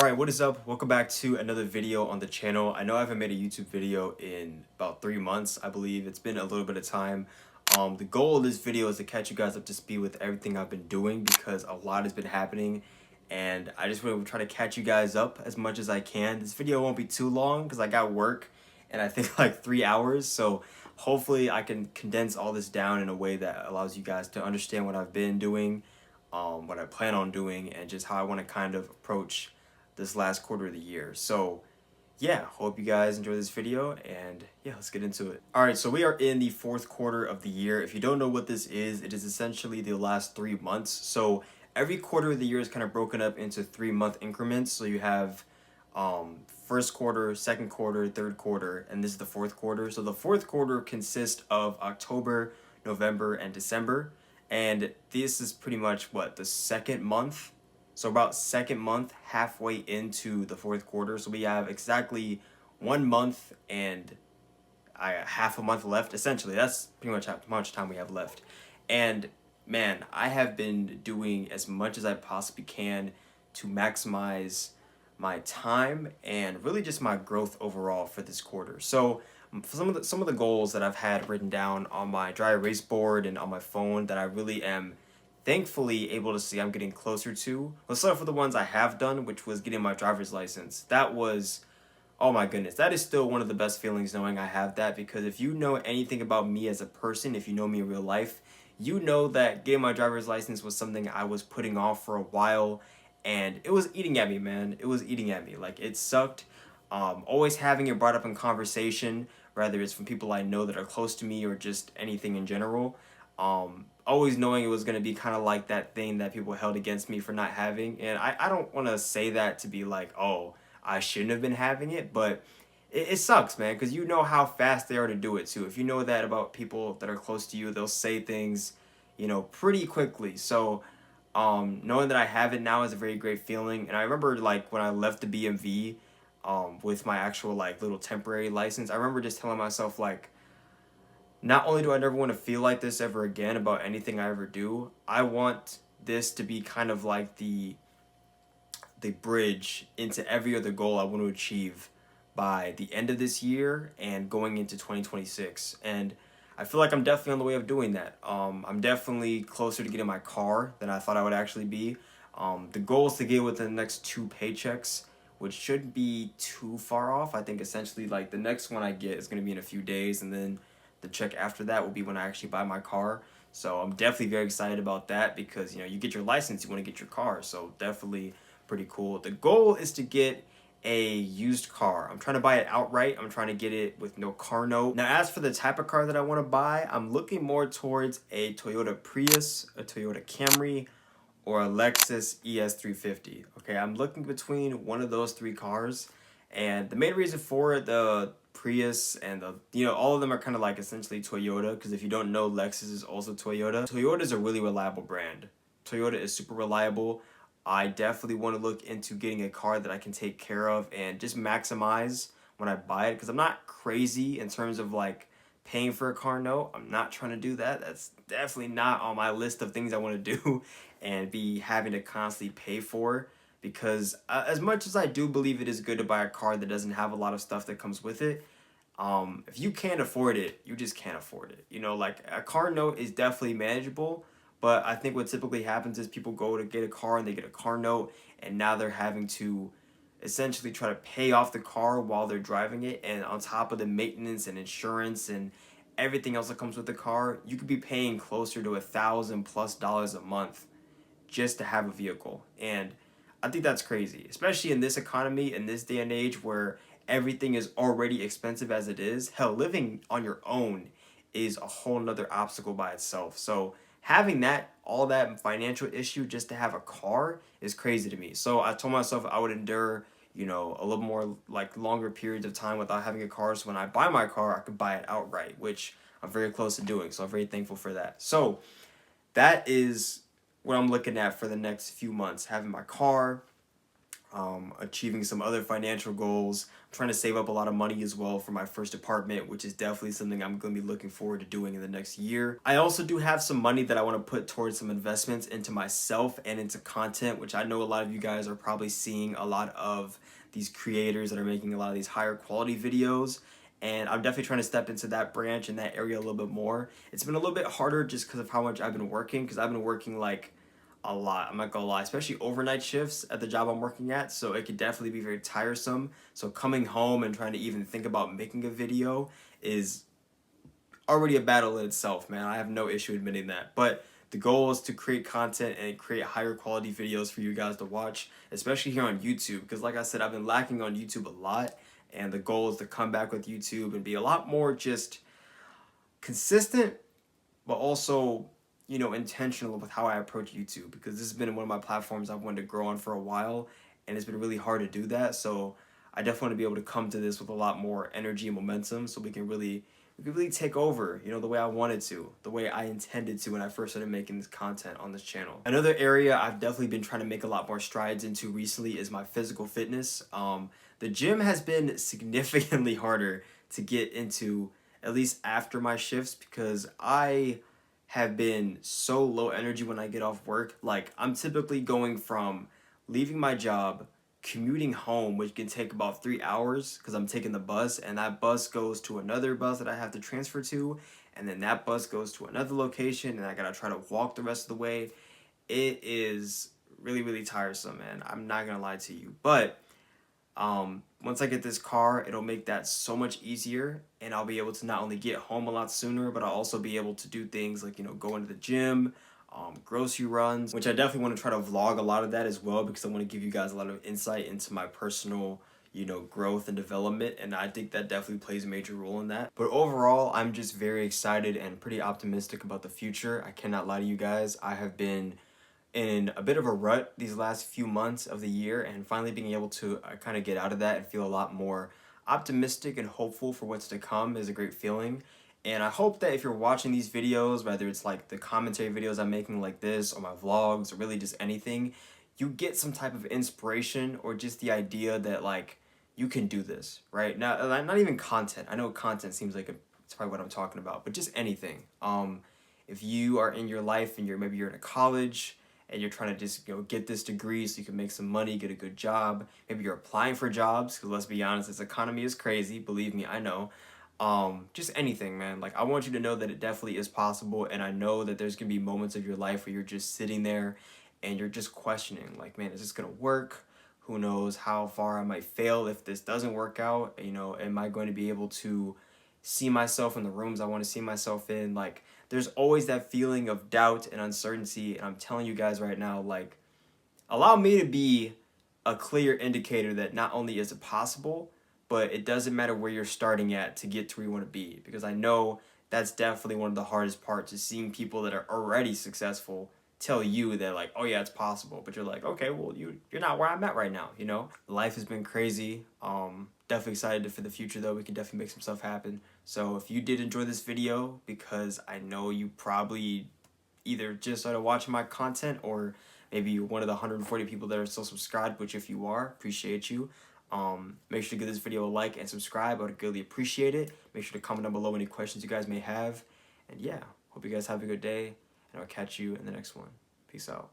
Alright, what is up? Welcome back to another video on the channel. I know I haven't made a YouTube video in about 3 months, I believe. It's been a little bit of time. The goal of this video is to catch you guys up to speed with everything I've been doing because a lot has been happening and I just want to try to catch you guys up as much as I can. This video won't be too long because I got work and I think like 3 hours, so hopefully I can condense all this down in a way that allows you guys to understand what I've been doing, what I plan on doing, and just how I want to kind of approach this last quarter of the year. So yeah, hope you guys enjoy this video and yeah, let's get into it. All right, so we are in the fourth quarter of the year. If you don't know what this is, it is essentially the last 3 months. So every quarter of the year is kind of broken up into 3-month increments. So you have first quarter, second quarter, third quarter, and this is the fourth quarter. So the fourth quarter consists of October, November, and December. And this is pretty much what, the second month. So about second month, halfway into the fourth quarter. So we have exactly 1 month and half a month left. Essentially, that's pretty much how much time we have left. And man, I have been doing as much as I possibly can to maximize my time and really just my growth overall for this quarter. So some of the goals that I've had written down on my dry erase board and on my phone that I really am thankfully able to see I'm getting closer to. Let's start with the ones I have done, which was getting my driver's license. That was, oh my goodness, that is still one of the best feelings knowing I have that, because if you know anything about me as a person, if you know me in real life, you know that getting my driver's license was something I was putting off for a while, and it was eating at me, man. It was eating at me. Like, it sucked. Always having it brought up in conversation, whether it's from people I know that are close to me or just anything in general. Always knowing it was going to be kind of like that thing that people held against me for not having. And I don't want to say that to be like, oh, I shouldn't have been having it, but it sucks, man, because you know how fast they are to do it too. If you know that about people that are close to you, they'll say things, pretty quickly. So knowing that I have it now is a very great feeling. And I remember like when I left the BMV with my actual like little temporary license, I remember just telling myself like, not only do I never want to feel like this ever again about anything I ever do, I want this to be kind of like the bridge into every other goal I want to achieve by the end of this year and going into 2026. And I feel like I'm definitely on the way of doing that. I'm definitely closer to getting my car than I thought I would actually be. The goal is to get within the next 2 paychecks, which shouldn't be too far off. I think essentially like the next one I get is going to be in a few days, and then the check after that will be when I actually buy my car. So I'm definitely very excited about that because, you get your license, you want to get your car. So definitely pretty cool. The goal is to get a used car. I'm trying to buy it outright. I'm trying to get it with no car note. Now, as for the type of car that I want to buy, I'm looking more towards a Toyota Prius, a Toyota Camry, or a Lexus ES350. Okay, I'm looking between one of those 3 cars. And the main reason for it, the Prius and all of them are kind of like essentially Toyota, because if you don't know, Lexus is also Toyota. Toyota is a really reliable brand. Toyota is super reliable. I definitely want to look into getting a car that I can take care of and just maximize when I buy it, because I'm not crazy in terms of like paying for a car note. I'm not trying to do that. That's definitely not on my list of things I want to do and be having to constantly pay for, because as much as I do believe it is good to buy a car that doesn't have a lot of stuff that comes with it, if you can't afford it, you just can't afford it. Like a car note is definitely manageable, but I think what typically happens is people go to get a car and they get a car note, and now they're having to essentially try to pay off the car while they're driving it, and on top of the maintenance and insurance and everything else that comes with the car, you could be paying closer to $1,000+ a month just to have a vehicle. And I think that's crazy, especially in this economy, in this day and age where everything is already expensive as it is. Hell, living on your own is a whole nother obstacle by itself. So having all that financial issue just to have a car is crazy to me. So I told myself I would endure, a little more like longer periods of time without having a car. So when I buy my car, I could buy it outright, which I'm very close to doing. So I'm very thankful for that. So that is what I'm looking at for the next few months, having my car, achieving some other financial goals. I'm trying to save up a lot of money as well for my first apartment, which is definitely something I'm going to be looking forward to doing in the next year. I also do have some money that I want to put towards some investments into myself and into content, which I know a lot of you guys are probably seeing a lot of these creators that are making a lot of these higher quality videos. And I'm definitely trying to step into that branch in that area a little bit more. It's been a little bit harder just because of how much I've been working, because I've been working like a lot. I'm not gonna lie, especially overnight shifts at the job I'm working at. So it could definitely be very tiresome. So coming home and trying to even think about making a video is already a battle in itself, man. I have no issue admitting that. But the goal is to create content and create higher quality videos for you guys to watch, especially here on YouTube. Because like I said, I've been lacking on YouTube a lot. And the goal is to come back with YouTube and be a lot more just consistent, but also, you know, intentional with how I approach YouTube, because this has been one of my platforms I've wanted to grow on for a while, and it's been really hard to do that. So I definitely want to be able to come to this with a lot more energy and momentum, so we can really take over, you know, the way I wanted to, the way I intended to when I first started making this content on this channel. Another area I've definitely been trying to make a lot more strides into recently is my physical fitness. The gym has been significantly harder to get into, at least after my shifts, because I have been so low energy when I get off work. Like, I'm typically going from leaving my job, commuting home, which can take about 3 hours because I'm taking the bus, and that bus goes to another bus that I have to transfer to, and then that bus goes to another location, and I gotta try to walk the rest of the way. It is really, really tiresome, man. I'm not gonna lie to you. But once I get this car, it'll make that so much easier, and I'll be able to not only get home a lot sooner, but I'll also be able to do things like, you know, go into the gym, grocery runs, which I definitely want to try to vlog a lot of that as well, because I want to give you guys a lot of insight into my personal, you know, growth and development, and I think that definitely plays a major role in that. But overall, I'm just very excited and pretty optimistic about the future. I cannot lie to you guys. I have been in a bit of a rut these last few months of the year, and finally being able to kind of get out of that and feel a lot more optimistic and hopeful for what's to come is a great feeling. And I hope that if you're watching these videos, whether it's like the commentary videos I'm making like this, or my vlogs, or really just anything, you get some type of inspiration, or just the idea that like you can do this, right? Now, not even content. I know content seems like it's probably what I'm talking about, but just anything. If you are in your life and maybe you're in a college and you're trying to just, you know, get this degree so you can make some money, get a good job. Maybe you're applying for jobs, because let's be honest, this economy is crazy. Believe me, I know. Just anything, man. Like, I want you to know that it definitely is possible, and I know that there's gonna be moments of your life where you're just sitting there and you're just questioning, like, man, is this gonna work? Who knows how far I might fail if this doesn't work out? You know, am I going to be able to see myself in the rooms I want to see myself in? Like, there's always that feeling of doubt and uncertainty, and I'm telling you guys right now, like, allow me to be a clear indicator that not only is it possible, but it doesn't matter where you're starting at to get to where you want to be, because I know that's definitely one of the hardest parts, is seeing people that are already successful tell you that, like, oh yeah, it's possible, but you're like, okay, well, you're not where I'm at right now, you know. Life has been crazy. Definitely excited for the future, though. We can definitely make some stuff happen. So if you did enjoy this video, because I know you probably either just started watching my content, or maybe you're one of the 140 people that are still subscribed, which if you are, appreciate you. Make sure to give this video a like and subscribe. I would greatly appreciate it. Make sure to comment down below any questions you guys may have. And yeah, hope you guys have a good day, and I'll catch you in the next one. Peace out.